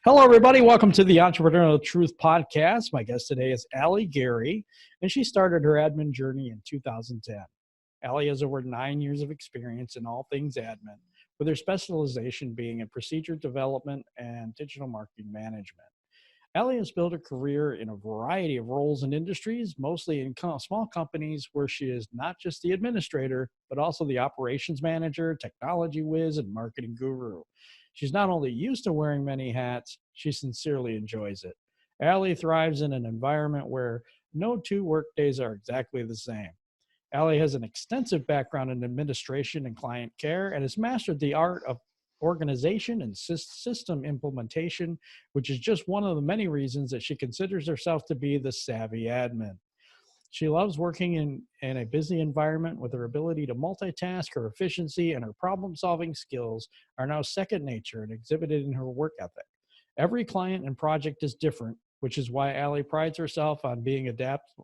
Hello, everybody. Welcome to the Entrepreneurial Truth Podcast. My guest today is Allie, Gerrie, and she started her admin journey in 2010. Allie has over 9 years of experience in all things admin, with her specialization being in procedure development and digital marketing management. Allie has built a career in a variety of roles and industries, mostly in small companies where she is not just the administrator, but also the operations manager, technology whiz, and marketing guru. She's not only used to wearing many hats, she sincerely enjoys it. Allie thrives in an environment where no two workdays are exactly the same. Allie has an extensive background in administration and client care and has mastered the art of organization and system implementation, which is just one of the many reasons that she considers herself to be the savvy admin. She loves working in a busy environment with her ability to multitask. Her efficiency and her problem-solving skills are now second nature and exhibited in her work ethic. Every client and project is different, which is why Allie prides herself on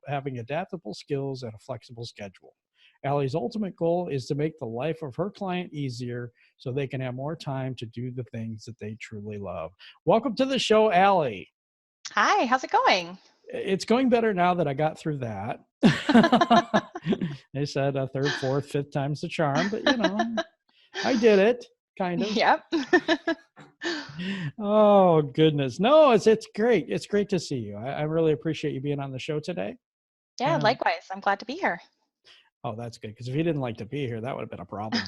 having adaptable skills and a flexible schedule. Allie's ultimate goal is to make the life of her client easier so they can have more time to do the things that they truly love. Welcome to the show, Allie. Hi, how's it going? It's going better now that I got through that. They said a third, fourth, fifth time's the charm, but I did it, kind of. Yep. Oh, goodness. No, it's great. It's great to see you. I really appreciate you being on the show today. Yeah, likewise. I'm glad to be here. Oh, that's good. Because if you didn't like to be here, that would have been a problem.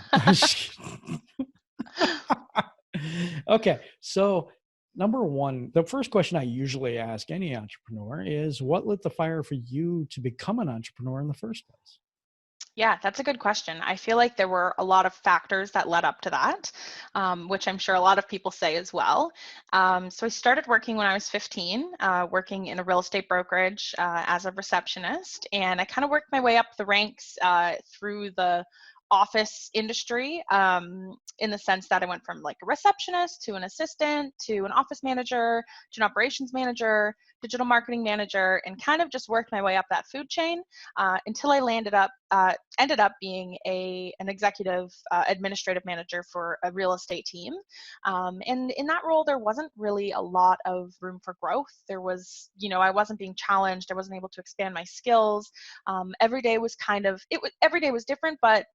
Okay. So number one, the first question I usually ask any entrepreneur is, what lit the fire for you to become an entrepreneur in the first place? Yeah, that's a good question. I feel like there were a lot of factors that led up to that, which I'm sure a lot of people say as well. So I started working when I was 15, working in a real estate brokerage as a receptionist, and I kind of worked my way up the ranks through the office industry in the sense that I went from like a receptionist to an assistant to an office manager to an operations manager, digital marketing manager, and kind of just worked my way up that food chain until I ended up being an executive administrative manager for a real estate team. And in that role, there wasn't really a lot of room for growth. There was, I wasn't being challenged. I wasn't able to expand my skills. Every day was every day was different, but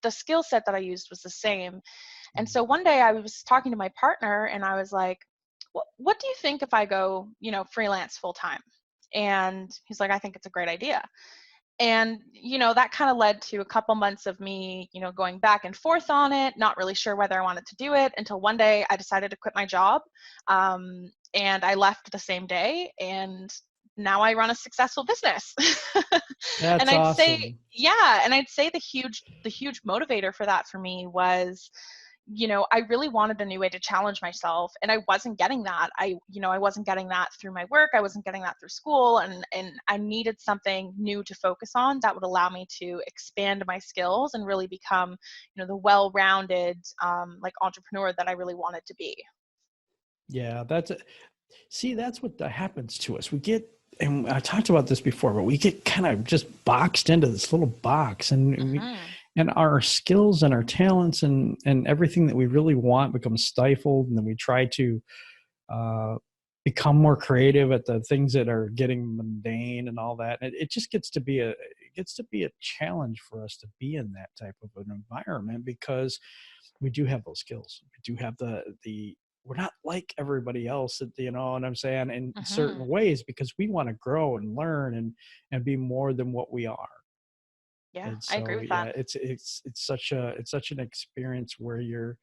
the skill set that I used was the same. And so one day I was talking to my partner and I was like, what do you think if I go, freelance full time? And he's like, I think it's a great idea. And, that kind of led to a couple months of me, going back and forth on it, not really sure whether I wanted to do it, until one day I decided to quit my job. And I left the same day, and now I run a successful business. That's And I'd awesome. say, yeah. And I'd say the huge motivator for that for me was, I really wanted a new way to challenge myself, and I wasn't getting that. I wasn't getting that through my work. I wasn't getting that through school, and I needed something new to focus on that would allow me to expand my skills and really become, the well-rounded like entrepreneur that I really wanted to be. Yeah, that's what happens to us. We get, and I talked about this before, but we get kind of just boxed into this little box, and and our skills and our talents and everything that we really want becomes stifled, and then we try to become more creative at the things that are getting mundane and all that. And it just gets to be a challenge for us to be in that type of an environment, because we do have those skills. We do have the we're not like everybody else, you know what I'm saying, in certain ways, because we want to grow and learn and be more than what we are. Yeah, And I agree so, with yeah, that. it's such an experience where you're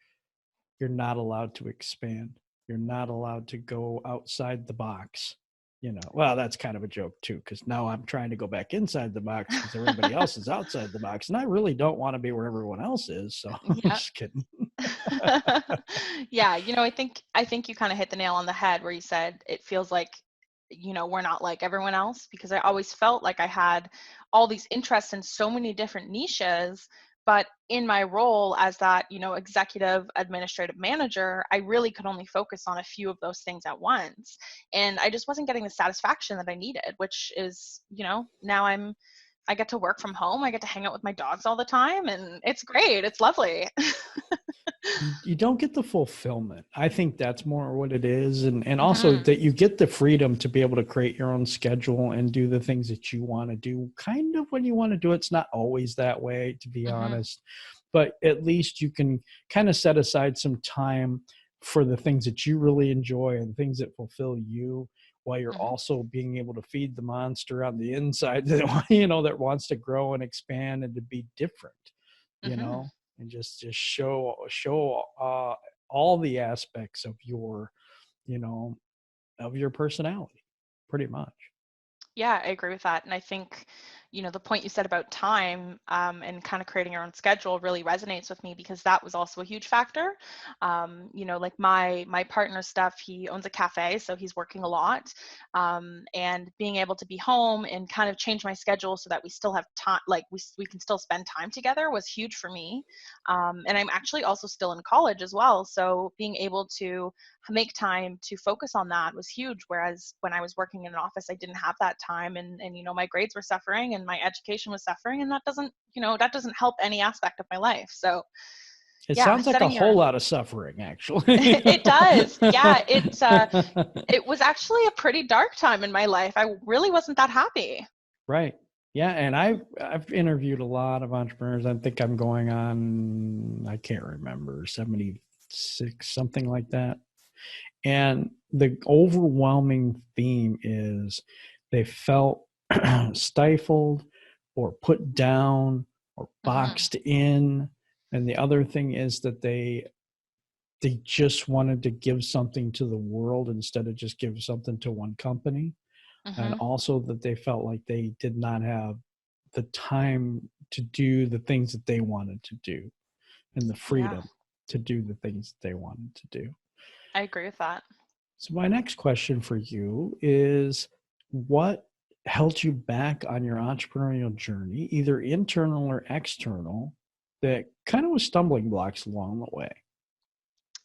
not allowed to expand. You're not allowed to go outside the box. Well, that's kind of a joke too, because now I'm trying to go back inside the box because everybody else is outside the box, and I really don't want to be where everyone else is. So I'm Yeah. just kidding. Yeah, I think you kind of hit the nail on the head where you said it feels like, we're not like everyone else, because I always felt like I had all these interests in so many different niches, but in my role as that, executive administrative manager, I really could only focus on a few of those things at once. And I just wasn't getting the satisfaction that I needed, which is, now I get to work from home. I get to hang out with my dogs all the time, and it's great. It's lovely. you don't get the fulfillment. I think that's more what it is. And also Hmm. that you get the freedom to be able to create your own schedule and do the things that you want to do kind of when you want to do it. It's not always that way, to be Hmm. honest, but at least you can kind of set aside some time for the things that you really enjoy and things that fulfill you, while you're Hmm. also being able to feed the monster on the inside that, you know, that wants to grow and expand and to be different, you Hmm. know, and just show all the aspects of your, you know, of your personality, pretty much. Yeah, I agree with that. And I think, the point you said about time, and kind of creating your own schedule really resonates with me because that was also a huge factor. Like my partner Stef, he owns a cafe, so he's working a lot. And being able to be home and kind of change my schedule so that we still have time, like we can still spend time together was huge for me. And I'm actually also still in college as well. So being able to make time to focus on that was huge. Whereas when I was working in an office, I didn't have that time, and my grades were suffering and my education was suffering, and that doesn't help any aspect of my life. So It yeah, sounds like a setting whole your lot of suffering, actually. it does. Yeah, it was actually a pretty dark time in my life. I really wasn't that happy. Right. Yeah, and I've interviewed a lot of entrepreneurs. I think I'm going on, I can't remember, 76, something like that. And the overwhelming theme is they felt stifled or put down or Hmm. boxed in. And the other thing is that they just wanted to give something to the world instead of just give something to one company. And Hmm. also that they felt like they did not have the time to do the things that they wanted to do and the Yeah, freedom to do the things that they wanted to do. I agree with that. So my next question for you is, what held you back on your entrepreneurial journey, either internal or external, that kind of was stumbling blocks along the way?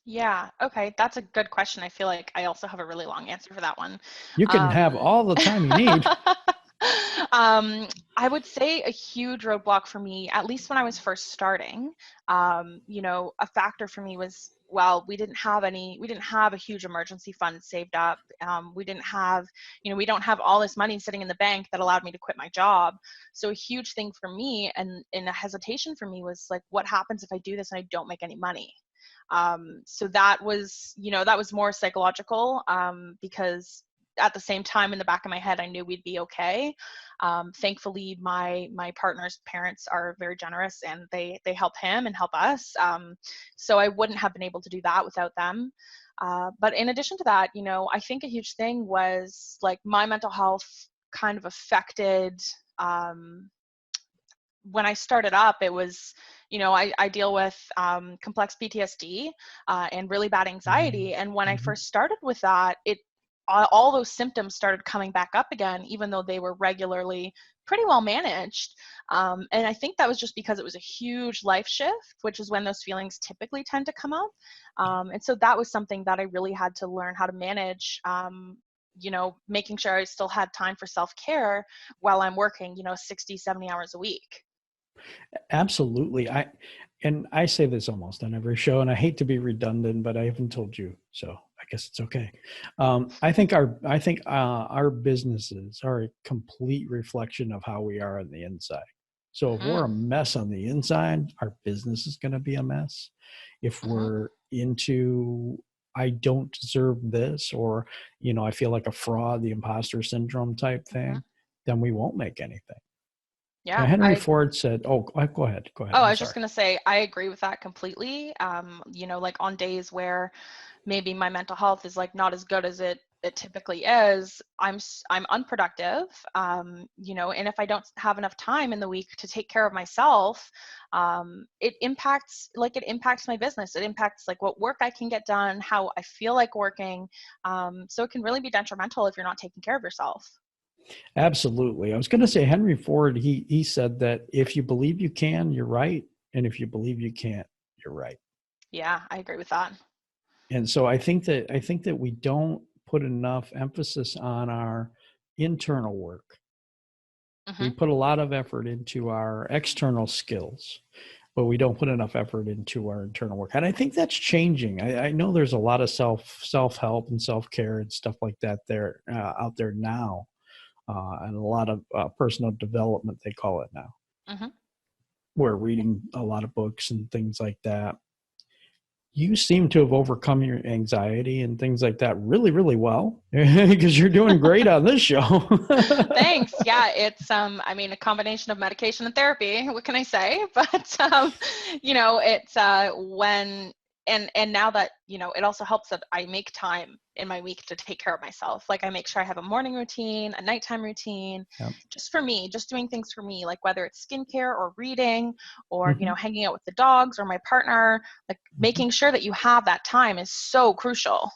Yeah, okay, that's a good question. I feel like I also have a really long answer for that one. You can have Um, all the time you need. um, I would say a huge roadblock for me, at least when I was first starting, a factor for me was, well, we didn't have a huge emergency fund saved up. We didn't have, we don't have all this money sitting in the bank that allowed me to quit my job. So a huge thing for me and a hesitation for me was like, what happens if I do this and I don't make any money? So that was more psychological, because at the same time in the back of my head I knew we'd be okay. Thankfully my partner's parents are very generous and they help him and help us, so I wouldn't have been able to do that without them. But in addition to that, I think a huge thing was like my mental health kind of affected, um, when I started up. It was, I deal with complex PTSD, and really bad anxiety. And when I Mhm. first started with that, all those symptoms started coming back up again, even though they were regularly pretty well managed. And I think that was just because it was a huge life shift, which is when those feelings typically tend to come up. And so that was something that I really had to learn how to manage. Making sure I still had time for self-care while I'm working, 60, 70 hours a week. Absolutely. I say this almost on every show, and I hate to be redundant, but I haven't told you, so I guess it's okay. I think our businesses are a complete reflection of how we are on the inside. So if we're a Mhm. mess on the inside, our business is going to be a mess. If Mhm. we're into I don't deserve this, or I feel like a fraud, the imposter syndrome type Mhm. thing, then we won't make anything. Yeah, Henry Ford said, "Oh, go ahead. Go ahead. oh, I I'm was just sorry." gonna say I agree with that completely. Like on days where maybe my mental health is like not as good as it typically is, I'm unproductive. And if I don't have enough time in the week to take care of myself, it impacts my business. It impacts like what work I can get done, how I feel like working. So it can really be detrimental if you're not taking care of yourself. Absolutely. I was going to say Henry Ford. He said that if you believe you can, you're right, and if you believe you can't, you're right. Yeah, I agree with that. And so I think that we don't put enough emphasis on our internal work. We Hmm. put a lot of effort into our external skills. but we don't put enough effort into our internal work. And I think that's changing. I know there's a lot of self-help and self-care and stuff like that there out there now, and a lot of personal development, they call it now. Mm-hmm. We're reading a lot of books and things like that. You seem to have overcome your anxiety and things like that really, really well, because you're doing great on this show. Thanks. Yeah, it's I mean, a combination of medication and therapy. What can I say? But it's when and now that, it also helps that I make time in my week to take care of myself. Like I make sure I have a morning routine, a nighttime routine, Yep. just for me, just doing things for me, like whether it's skincare or reading or, Mm-hmm. hanging out with the dogs or my partner, like making sure that you have that time is so crucial.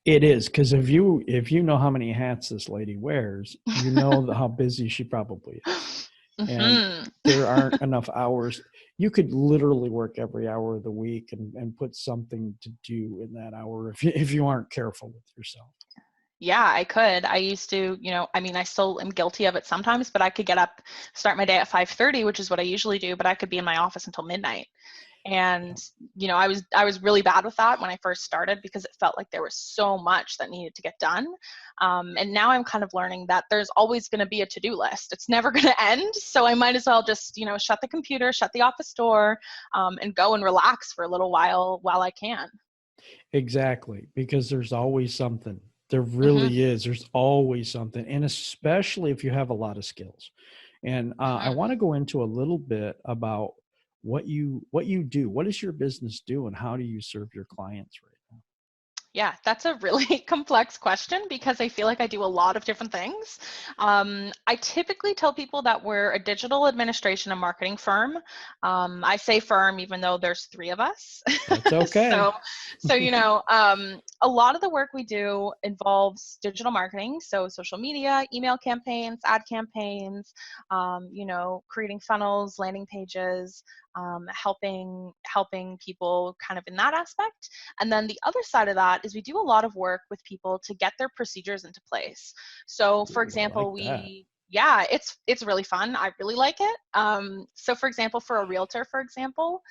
It is, because if you know how many hats this lady wears, you know how busy she probably is. And Mm-hmm. there aren't enough hours. You could literally work every hour of the week and put something to do in that hour if you aren't careful with yourself. Yeah, I could. I used to, I still am guilty of it sometimes, but I could get up, start my day at 5:30, which is what I usually do, but I could be in my office until midnight. And, I was really bad with that when I first started because it felt like there was so much that needed to get done. And now I'm kind of learning that there's always going to be a to-do list. It's never going to end. So I might as well just, shut the computer, shut the office door, and go and relax for a little while I can. Exactly, because there's always something. There Mm-hmm. really is. There's always something, and especially if you have a lot of skills. And I Mm-hmm. want to go into a little bit about what you do. What does your business do, and how do you serve your clients right now? Yeah, that's a really complex question because I feel like I do a lot of different things. I typically tell people that we're a digital administration and marketing firm. I say firm even though there's three of us. That's okay. So a lot of the work we do involves digital marketing, so social media, email campaigns, ad campaigns, creating funnels, landing pages, helping people kind of in that aspect. And then the other side of that is we do a lot of work with people to get their procedures into place. So for Ooh, I example, like that. yeah, it's really fun. I really like it. So for example, for a realtor, for example,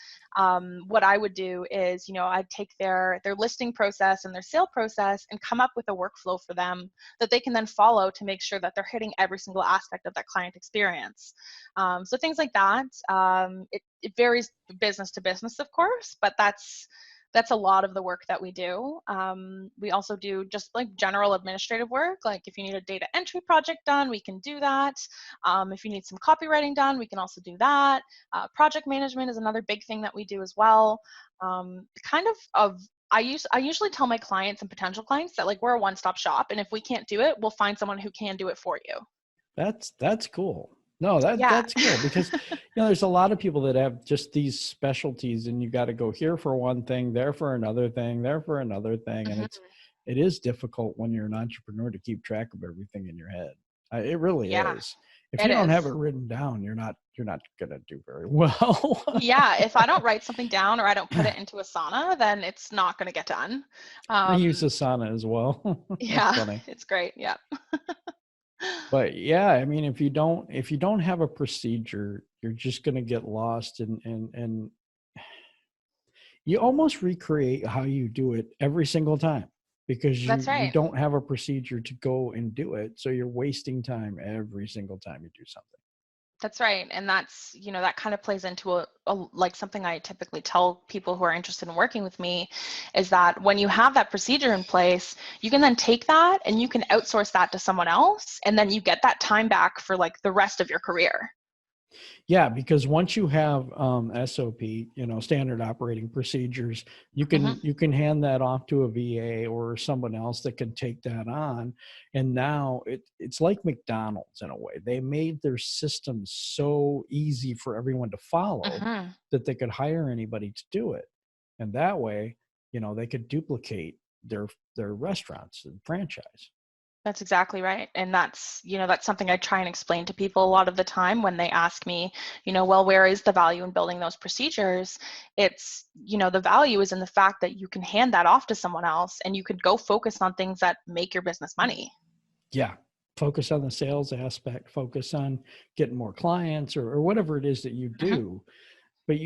what I would do is, I'd take their listing process and their sale process and come up with a workflow for them that they can then follow to make sure that they're hitting every single aspect of that client experience. So things like that. It varies business to business, of course, but that's a lot of the work that we do. We also do just like general administrative work. Like if you need a data entry project done, we can do that. If you need some copywriting done, we can also do that. Project management is another big thing that we do as well. I usually tell my clients and potential clients that like we're a one-stop shop, and if we can't do it, we'll find someone who can do it for you. That's cool. No, Yeah. that's cool, because there's a lot of people that have just these specialties, and you got to go here for one thing, there for another thing, there for another thing, and Mhm. it is difficult when you're an entrepreneur to keep track of everything in your head. It really Yeah, is. If it you don't is. have it written down, you're not gonna do very well. Yeah, if I don't write something down or I don't put it into Asana, then it's not going to get done. I use Um, Asana as well. That's yeah, funny. it's great. Yeah. But yeah, I mean, if you don't have a procedure, you're just gonna get lost, and you almost recreate how you do it every single time, because That's you right. don't have a procedure to go and do it. So you're wasting time every single time you do something. That's right. And that's, that kind of plays into like something I typically tell people who are interested in working with me is that when you have that procedure in place, you can then take that and you can outsource that to someone else. And then you get that time back for like the rest of your career. Yeah, because once you have SOP, standard operating procedures, Hmm. you can hand that off to a VA or someone else that can take that on. And now it's like McDonald's in a way. They made their systems so easy for everyone to follow Hmm. that they could hire anybody to do it. And that way, they could duplicate their restaurants and franchise. That's exactly right. And that's something I try and explain to people a lot of the time when they ask me, well, where is the value in building those procedures? It's, the value is in the fact that you can hand that off to someone else and you could go focus on things that make your business money. Yeah. Focus on the sales aspect, focus on getting more clients, or whatever it is that you Hmm. do. But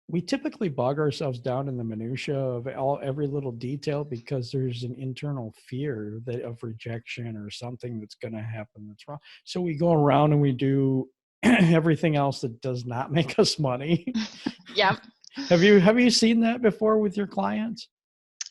we typically bog ourselves down in the minutia of every little detail because there's an internal fear of rejection or something that's going to happen that's wrong. So we go around and we do everything else that does not make us money. Yeah. Have you seen that before with your clients?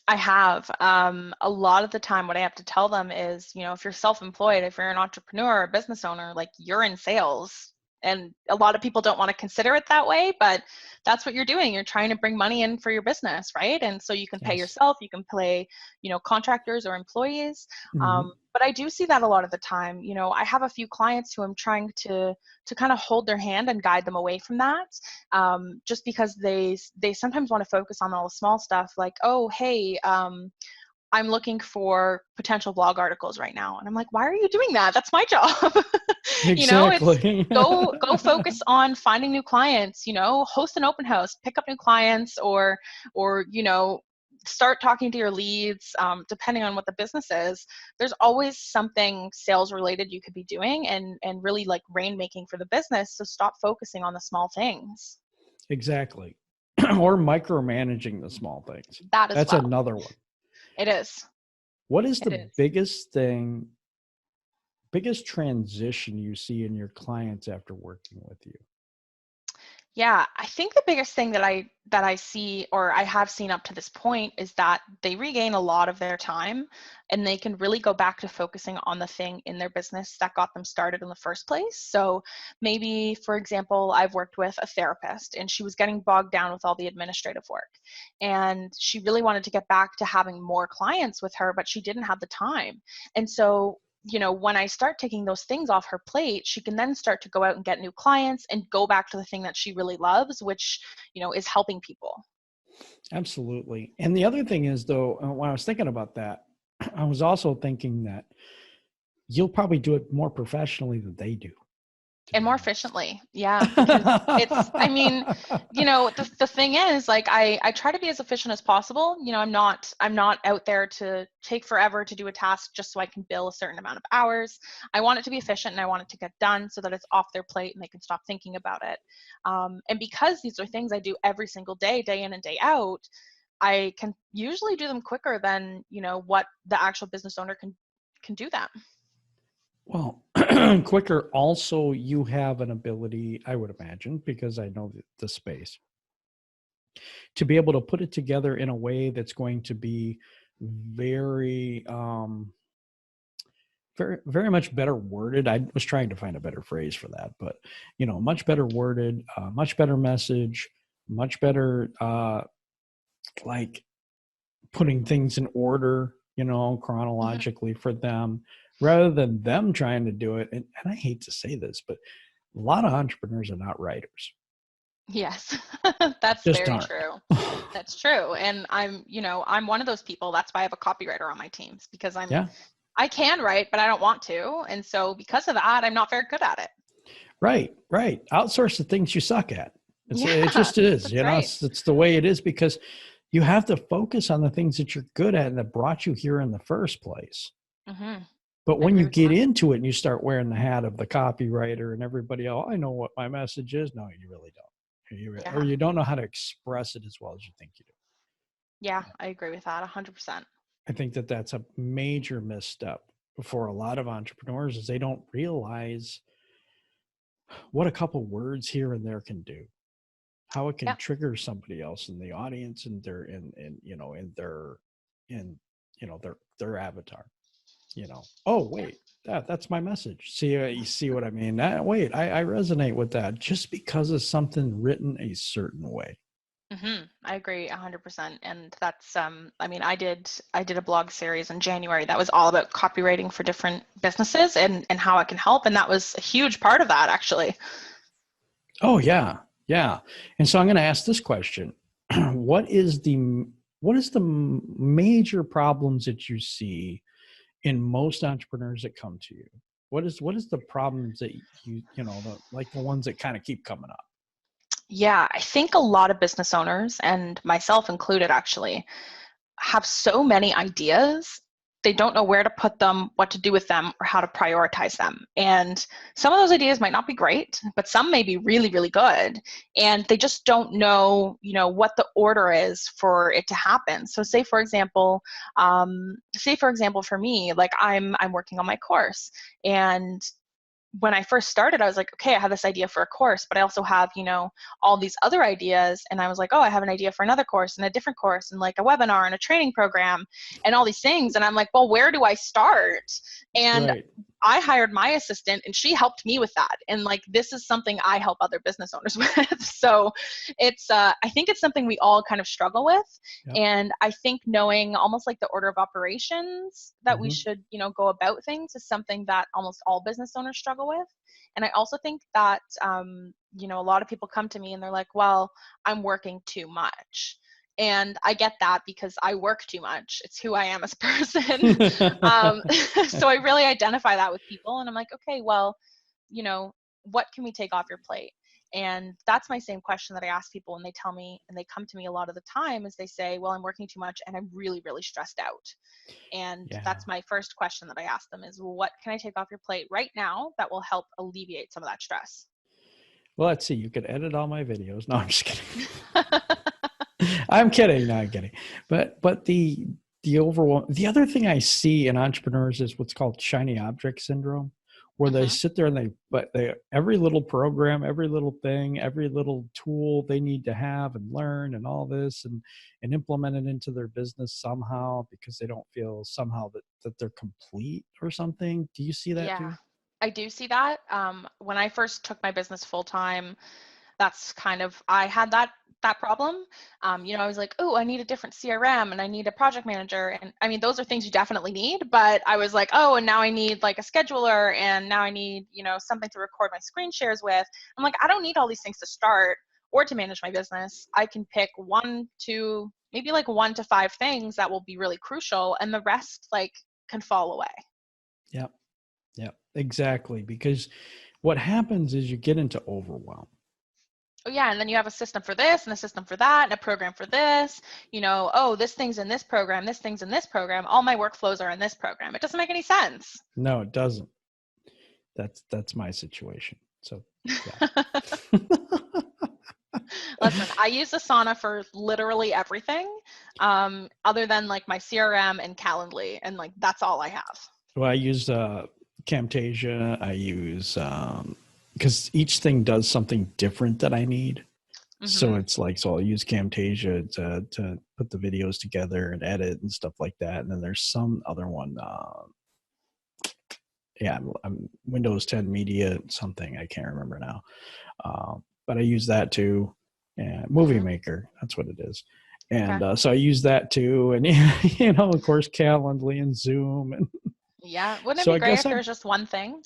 I have. A lot of the time what I have to tell them is, if you're self-employed, if you're an entrepreneur or a business owner, like, you're in sales. And a lot of people don't want to consider it that way, but that's what you're doing. You're trying to bring money in for your business, right? And so you can pay Yes. yourself, you can pay, contractors or employees. Mm-hmm. But I do see that a lot of the time. I have a few clients who I'm trying to kind of hold their hand and guide them away from that, just because they sometimes want to focus on all the small stuff, like, oh, hey, I'm looking for potential blog articles right now. And I'm like, why are you doing that? That's my job. It's Exactly. go focus on finding new clients, host an open house, pick up new clients, or start talking to your leads, depending on what the business is. There's always something sales related you could be doing and really like rainmaking for the business. So stop focusing on the small things. Exactly. Or micromanaging the small things. That's Well. another one. It is. What is It the is. biggest transition you see in your clients after working with you? Yeah, I think the biggest thing that I see, or I have seen up to this point, is that they regain a lot of their time and they can really go back to focusing on the thing in their business that got them started in the first place. So maybe, for example, I've worked with a therapist and she was getting bogged down with all the administrative work. And she really wanted to get back to having more clients with her, but she didn't have the time. And so when I start taking those things off her plate, she can then start to go out and get new clients and go back to the thing that she really loves, which, is helping people. Absolutely. And the other thing is, though, when I was thinking about that, I was also thinking that you'll probably do it more professionally than they do. And more efficiently. Yeah. Because the thing is, like, I try to be as efficient as possible. I'm not out there to take forever to do a task just so I can bill a certain amount of hours. I want it to be efficient and I want it to get done so that it's off their plate and they can stop thinking about it. And because these are things I do every single day, day in and day out, I can usually do them quicker than, what the actual business owner can do that. Well, quicker. Also, you have an ability, I would imagine, because I know the space, to be able to put it together in a way that's going to be very, very, very much better worded. I was trying to find a better phrase for that, but much better worded, much better message, much better, like putting things in order, chronologically for them, rather than them trying to do it. And I hate to say this, but a lot of entrepreneurs are not writers. Yes, that's Just very aren't. true. That's true. And I'm one of those people. That's why I have a copywriter on my teams, because Yeah. I can write, but I don't want to. And so because of that, I'm not very good at it. Right. Outsource the things you suck at. It Yeah, just is, that's right. it's the way it is, because you have to focus on the things that you're good at and that brought you here in the first place. Mm-hmm. But I when agree you with get that. into it and you start wearing the hat of the copywriter and everybody else, I know what my message is. No, you really don't. Or Yeah. you don't know how to express it as well as you think you do. Yeah, I agree with that 100%. I think that that's a major misstep for a lot of entrepreneurs, is they don't realize what a couple words here and there can do, how it can Yeah. trigger somebody else in the audience and their avatar. Oh wait, that's my message. See, you see what I mean? Wait, I resonate with that just because of something written a certain way. Mm-hmm. I agree 100%. And that's, I did a blog series in January that was all about copywriting for different businesses and how it can help. And that was a huge part of that, actually. Oh yeah. And so I'm going to ask this question: what is the major problems that you see in most entrepreneurs that come to you? What is the problems that the ones that kind of keep coming up? Yeah, I think a lot of business owners, and myself included, actually, have so many ideas they don't know where to put them, what to do with them, or how to prioritize them. And some of those ideas might not be great, but some may be really, really good. And they just don't know, what the order is for it to happen. So say for example, for me, like I'm working on my course, and when I first started, I was like, okay, I have this idea for a course, but I also have, all these other ideas. And I was like, oh, I have an idea for another course and a different course and like a webinar and a training program and all these things. And I'm like, well, where do I start? And Right. I hired my assistant and she helped me with that. And like, this is something I help other business owners with. So it's, I think it's something we all kind of struggle with. Yep. And I think knowing almost like the order of operations that we should, go about things is something that almost all business owners struggle with. And I also think that, a lot of people come to me and they're like, well, I'm working too much. And I get that because I work too much. It's who I am as a person. So I really identify that with people. And I'm like, okay, well, what can we take off your plate? And that's my same question that I ask people when they tell me, and they come to me a lot of the time, is they say, well, I'm working too much and I'm really, really stressed out. And that's my first question that I ask them is, well, what can I take off your plate right now that will help alleviate some of that stress? Well, let's see. You could edit all my videos. No, I'm just kidding. I'm kidding. No, I'm kidding. But the overwhelm. The other thing I see in entrepreneurs is what's called shiny object syndrome, where they sit there and they every little program, every little thing, every little tool they need to have and learn and all this and implement it into their business somehow because they don't feel somehow that they're complete or something. Do you see that too? I do see that. When I first took my business full time, that's kind of, I had that problem. I was like, oh, I need a different CRM and I need a project manager. And I mean, those are things you definitely need, but I was like, oh, and now I need like a scheduler and now I need, something to record my screen shares with. I'm like, I don't need all these things to start or to manage my business. I can pick 1, 2, maybe like 1 to 5 things that will be really crucial, and the rest like can fall away. Yep. Yep. Exactly. Because what happens is you get into overwhelm. Oh yeah, and then you have a system for this and a system for that and a program for this, oh, this thing's in this program, this thing's in this program, all my workflows are in this program. It doesn't make any sense. No, it doesn't. That's my situation. So yeah. Listen, I use Asana for literally everything, other than like my CRM and Calendly, and like that's all I have. Well, I use Camtasia. I use because each thing does something different that I need. So it's like, so I'll use Camtasia to put the videos together and edit and stuff like that. And then there's some other one. Windows 10 Media something. I can't remember now. But I use that too. And Movie Maker, that's what it is. And so I use that too. And, of course, Calendly and Zoom. And yeah. Wouldn't it be great if there was just one thing?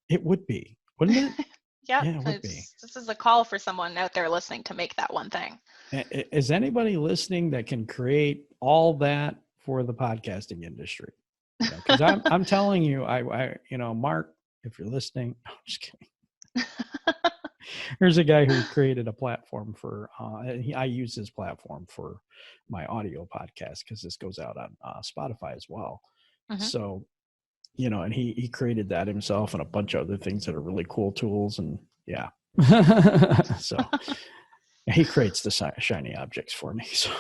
It would be, wouldn't it? Yeah, it would be. This is a call for someone out there listening to make that one thing. Is anybody listening that can create all that for the podcasting industry? Because I'm telling you, I Mark, if you're listening, I'm just kidding. There's a guy who created a platform for, I use his platform for my audio podcast because this goes out on Spotify as well. So, and he created that himself and a bunch of other things that are really cool tools. And yeah, so he creates the shiny objects for me. So,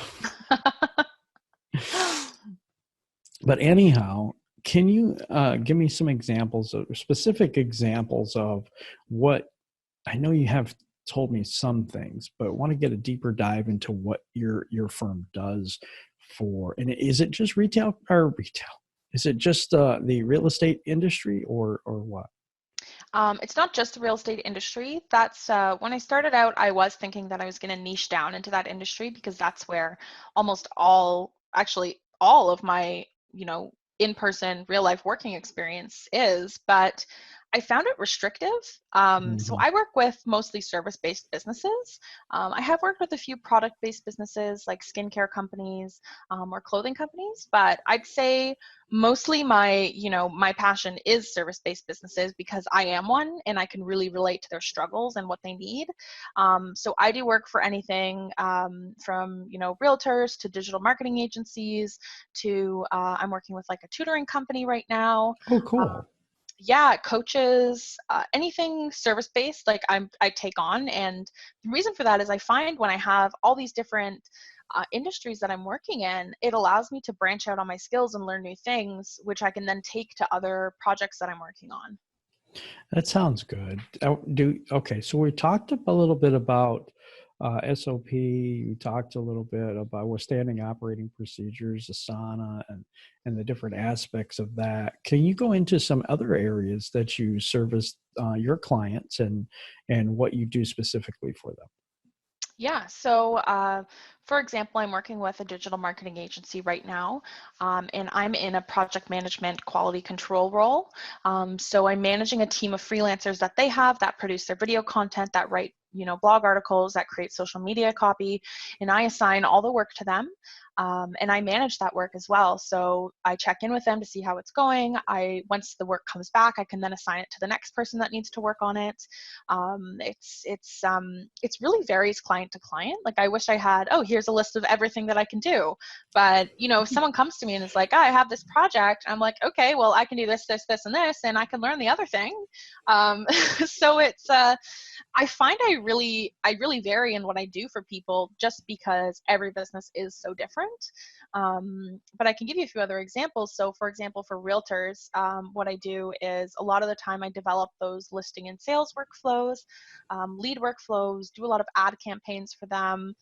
but anyhow, can you give me some examples of specific examples of what, I know you have told me some things, but I want to get a deeper dive into what your firm does for, and is it just retail? Is it just the real estate industry or what? It's not just the real estate industry. That's when I started out, I was thinking that I was going to niche down into that industry because that's where almost all of my, in-person real life working experience is. But I found it restrictive. So I work with mostly service-based businesses. I have worked with a few product-based businesses like skincare companies or clothing companies, but I'd say mostly my passion is service-based businesses because I am one and I can really relate to their struggles and what they need. So I do work for anything from realtors to digital marketing agencies to I'm working with like a tutoring company right now. Oh, cool. Yeah, coaches, anything service-based, like I take on. And the reason for that is I find when I have all these different industries that I'm working in, it allows me to branch out on my skills and learn new things, which I can then take to other projects that I'm working on. That sounds good. Okay, so we talked a little bit about SOP. We talked a little bit about what standing operating procedures, Asana, and the different aspects of that. Can you go into some other areas that you service your clients and what you do specifically for them? Yeah, so for example, I'm working with a digital marketing agency right now, and I'm in a project management quality control role. So I'm managing a team of freelancers that they have that produce their video content, that write blog articles, that create social media copy, and I assign all the work to them. And I manage that work as well. So I check in with them to see how it's going. Once the work comes back, I can then assign it to the next person that needs to work on it. It's really varies client to client. Like I wish I had, oh, here's a list of everything that I can do. But if someone comes to me and is like, oh, I have this project, I'm like, okay, well, I can do this, this, this, and this, and I can learn the other thing. So it's I find I really vary in what I do for people just because every business is so different. But I can give you a few other examples. So for example, for realtors, what I do is a lot of the time I develop those listing and sales workflows, lead workflows, do a lot of ad campaigns for them,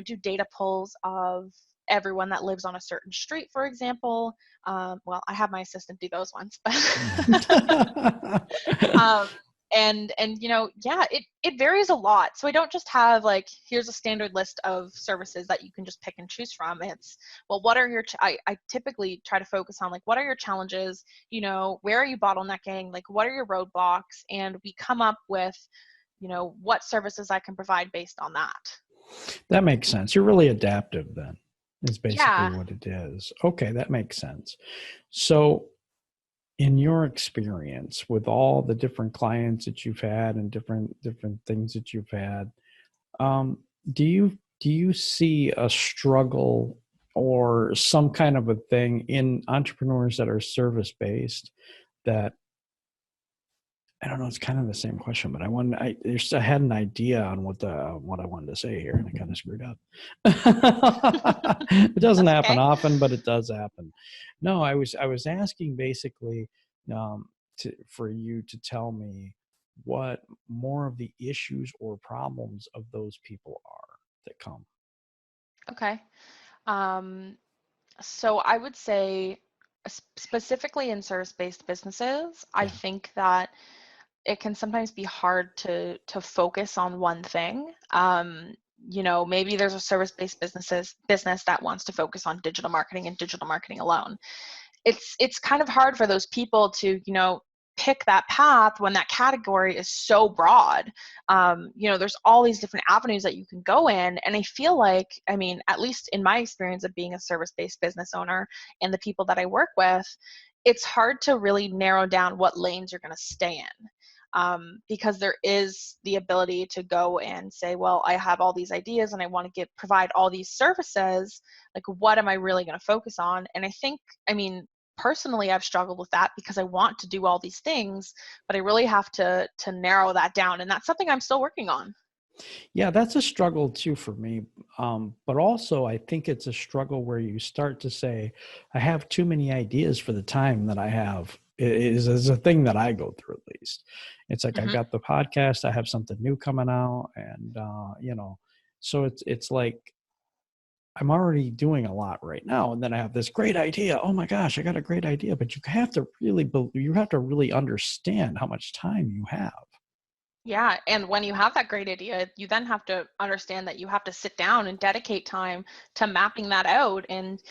do data pulls of everyone that lives on a certain street, for example. Well, I have my assistant do those ones, but and yeah, it varies a lot. So I don't just have like, here's a standard list of services that you can just pick and choose from. It's, well, what are your I typically try to focus on like, what are your challenges, where are you bottlenecking, like what are your roadblocks, and we come up with what services I can provide based on that. That makes sense. You're really adaptive then, is basically Yeah. what it is. Okay, that makes sense. So in your experience with all the different clients that you've had and different things that you've had, do you see a struggle or some kind of a thing in entrepreneurs that are service based that, I don't know, it's kind of the same question, but I had an idea on what I wanted to say here, and I kind of screwed up. It doesn't That's happen okay. often, but it does happen. No, I was asking basically for you to tell me what more of the issues or problems of those people are that come. Okay. So I would say specifically in service-based businesses, I Yeah. think that it can sometimes be hard to focus on one thing. Maybe there's a service-based business that wants to focus on digital marketing and digital marketing alone. It's kind of hard for those people to pick that path when that category is so broad. There's all these different avenues that you can go in, and I feel like, I mean, at least in my experience of being a service-based business owner and the people that I work with, it's hard to really narrow down what lanes you're going to stay in. Because there is the ability to go and say, well, I have all these ideas and I want to provide all these services. Like, what am I really going to focus on? And I mean, personally, I've struggled with that because I want to do all these things, but I really have to narrow that down. And that's something I'm still working on. Yeah, that's a struggle too for me. But also, I think it's a struggle where you start to say, I have too many ideas for the time that I have. It is a thing that I go through, at least. It's like I've Hmm. got the podcast, I have something new coming out, and so it's like I'm already doing a lot right now, and then I have this great idea. Oh my gosh, I got a great idea! But you have to really understand how much time you have. Yeah, and when you have that great idea, you then have to understand that you have to sit down and dedicate time to mapping that out. And,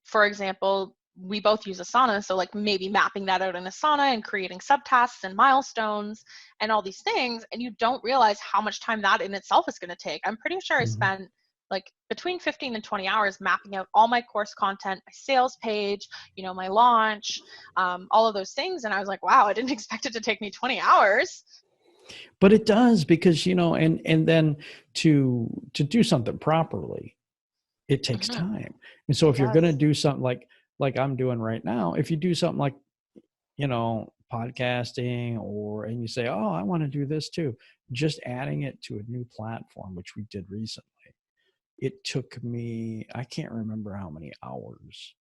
for example, we both use Asana. So like maybe mapping that out in Asana and creating subtasks and milestones and all these things. And you don't realize how much time that in itself is going to take. I'm pretty sure I Mhm. spent like between 15 and 20 hours mapping out all my course content, my sales page, my launch, all of those things. And I was like, wow, I didn't expect it to take me 20 hours. But it does, because, and then to do something properly, it takes Mm-hmm. time. And so It if you're going to does. do something like I'm doing right now, if you do something like, podcasting, and you say, oh, I want to do this too, just adding it to a new platform, which we did recently, it took me, I can't remember how many hours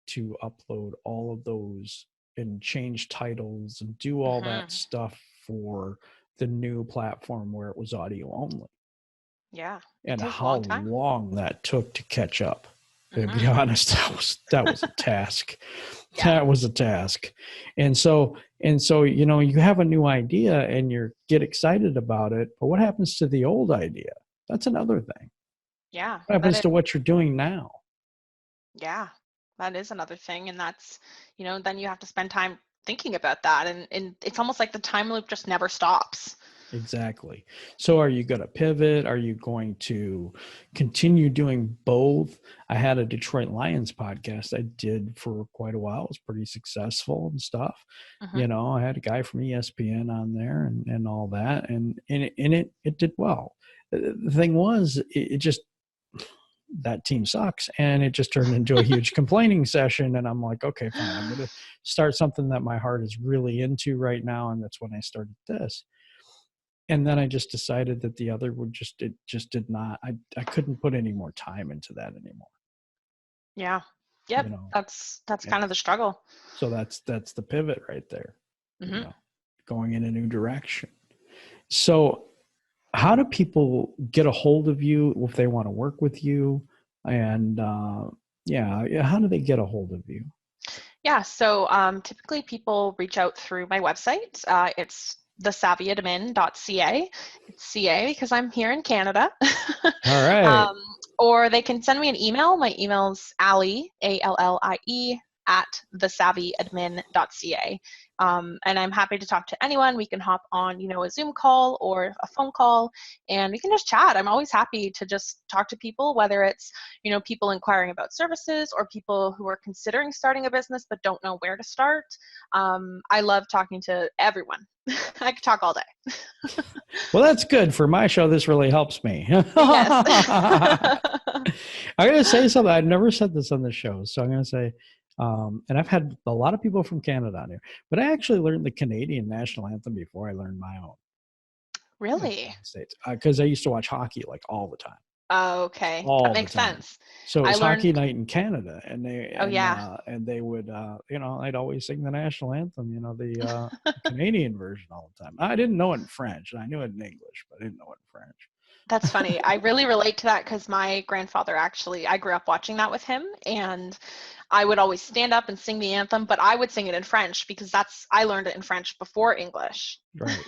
to upload all of those and change titles and do all that Mm-hmm. stuff for the new platform where it was audio only, Yeah. It and takes a how long time. long that took to catch up. To be Mm-hmm. honest, that was a task. Yeah. That was a task. And so, you have a new idea and you get excited about it, but what happens to the old idea? That's another thing. Yeah. What happens to what you're doing now? Yeah, that is another thing. And that's, then you have to spend time thinking about that. And it's almost like the time loop just never stops. Exactly. So are you going to pivot? Are you going to continue doing both? I had a Detroit Lions podcast I did for quite a while. It was pretty successful and stuff. Mm-hmm. I had a guy from ESPN on there and all that. And it did well. The thing was, it just, that team sucks. And it just turned into a huge complaining session. And I'm like, okay, fine. I'm going to start something that my heart is really into right now. And that's when I started this. And then I just decided that the other it just did not, I couldn't put any more time into that anymore. Yeah. Yep. That's kind of the struggle. So that's the pivot right there, Mm-hmm. going in a new direction. So how do people get a hold of you if they want to work with you? And how do they get a hold of you? Yeah. So typically people reach out through my website. It's thesavvyadmin.ca. It's CA because I'm here in Canada. All right. um, or they can send me an email. My email's Allie, ALLIE, at thesavvyadmin.ca. And I'm happy to talk to anyone. We can hop on, a Zoom call or a phone call, and we can just chat. I'm always happy to just talk to people, whether it's, people inquiring about services or people who are considering starting a business but don't know where to start. I love talking to everyone. I could talk all day. Well, that's good. For my show, this really helps me. Yes. I'm going to say something. I've never said this on the show. So I'm going to say, and I've had a lot of people from Canada on here, but I actually learned the Canadian national anthem before I learned my own. Really? States, because I used to watch hockey like all the time. Okay, All that the makes time. sense. So it I was hockey learned. night in Canada, and Oh yeah. they would, I'd always sing the national anthem, the Canadian version all the time. I didn't know it in French, and I knew it in English, but I didn't know it in French. That's funny. I really relate to that because my grandfather I grew up watching that with him, and I would always stand up and sing the anthem, but I would sing it in French because I learned it in French before English. Right.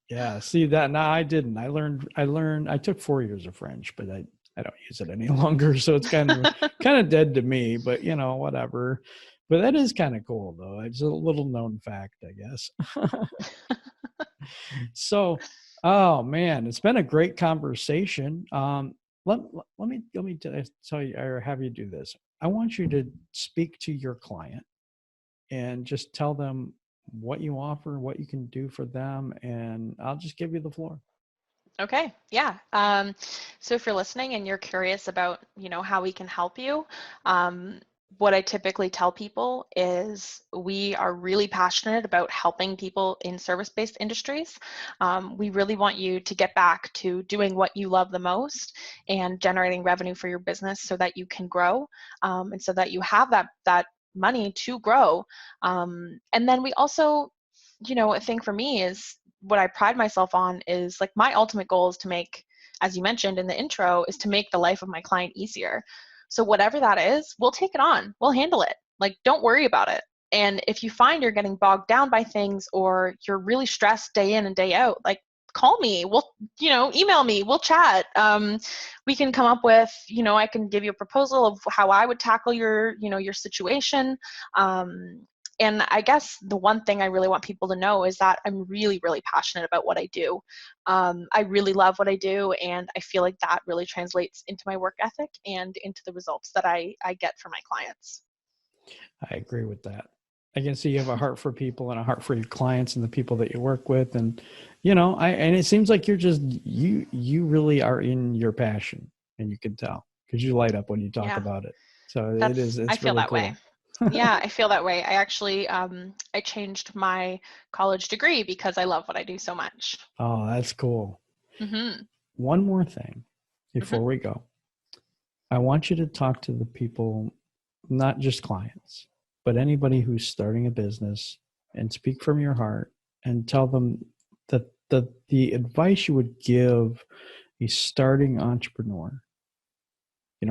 Yeah. See that now I didn't. I took 4 years of French, but I don't use it any longer. So it's kind of dead to me, but whatever. But that is kind of cool though. It's a little known fact, I guess. So, oh man, it's been a great conversation. Let me tell you, or have you do this. I want you to speak to your client and just tell them what you offer, what you can do for them, and I'll just give you the floor. Okay, yeah. So if you're listening and you're curious about, how we can help you, what I typically tell people is we are really passionate about helping people in service-based industries. We really want you to get back to doing what you love the most and generating revenue for your business so that you can grow, and so that you have that money to grow. And then we also, a thing for me is what I pride myself on is like my ultimate goal is to make, as you mentioned in the intro, is to make the life of my client easier. So whatever that is, we'll take it on. We'll handle it. Like, don't worry about it. And if you find you're getting bogged down by things or you're really stressed day in and day out, like call me, we'll, email me, we'll chat. We can come up with, I can give you a proposal of how I would tackle your situation. And I guess the one thing I really want people to know is that I'm really, really passionate about what I do. I really love what I do, and I feel like that really translates into my work ethic and into the results that I get for my clients. I agree with that. I can see you have a heart for people and a heart for your clients and the people that you work with. And, and it seems like you're just, you really are in your passion, and you can tell because you light up when you talk about it. So it's I feel really that cool. way. Yeah, I feel that way. I actually, I changed my college degree because I love what I do so much. Oh, that's cool. Mm-hmm. One more thing before we go. I want you to talk to the people, not just clients, but anybody who's starting a business, and speak from your heart and tell them that the advice you would give a starting entrepreneur,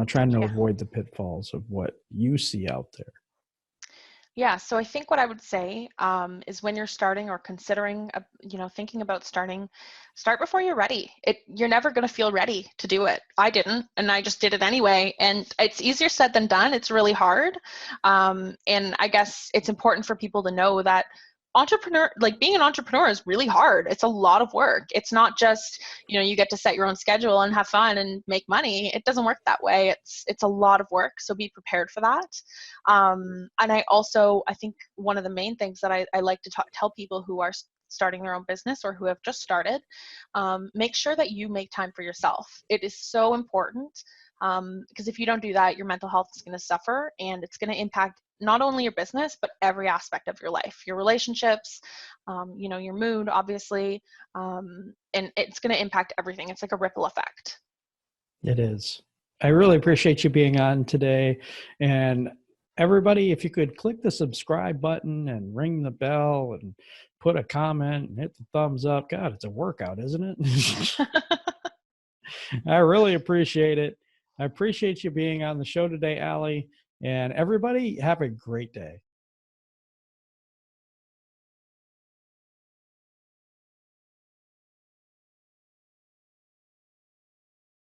trying to avoid the pitfalls of what you see out there. Yeah, so I think what I would say is when you're starting or considering, thinking about starting, start before you're ready. You're never going to feel ready to do it. I didn't, and I just did it anyway. And it's easier said than done. It's really hard. And I guess it's important for people to know that being an entrepreneur is really hard. It's a lot of work. It's not just, you get to set your own schedule and have fun and make money. It doesn't work that way. It's a lot of work. So be prepared for that. And I think one of the main things that I like to tell people who are starting their own business or who have just started, make sure that you make time for yourself. It is so important, because if you don't do that, your mental health is going to suffer, and it's going to impact not only your business, but every aspect of your life, your relationships, your mood, obviously, and it's going to impact everything. It's like a ripple effect. It is. I really appreciate you being on today. And everybody, if you could click the subscribe button and ring the bell and put a comment and hit the thumbs up. God, it's a workout, isn't it? I really appreciate it. I appreciate you being on the show today, Allie. And everybody, have a great day.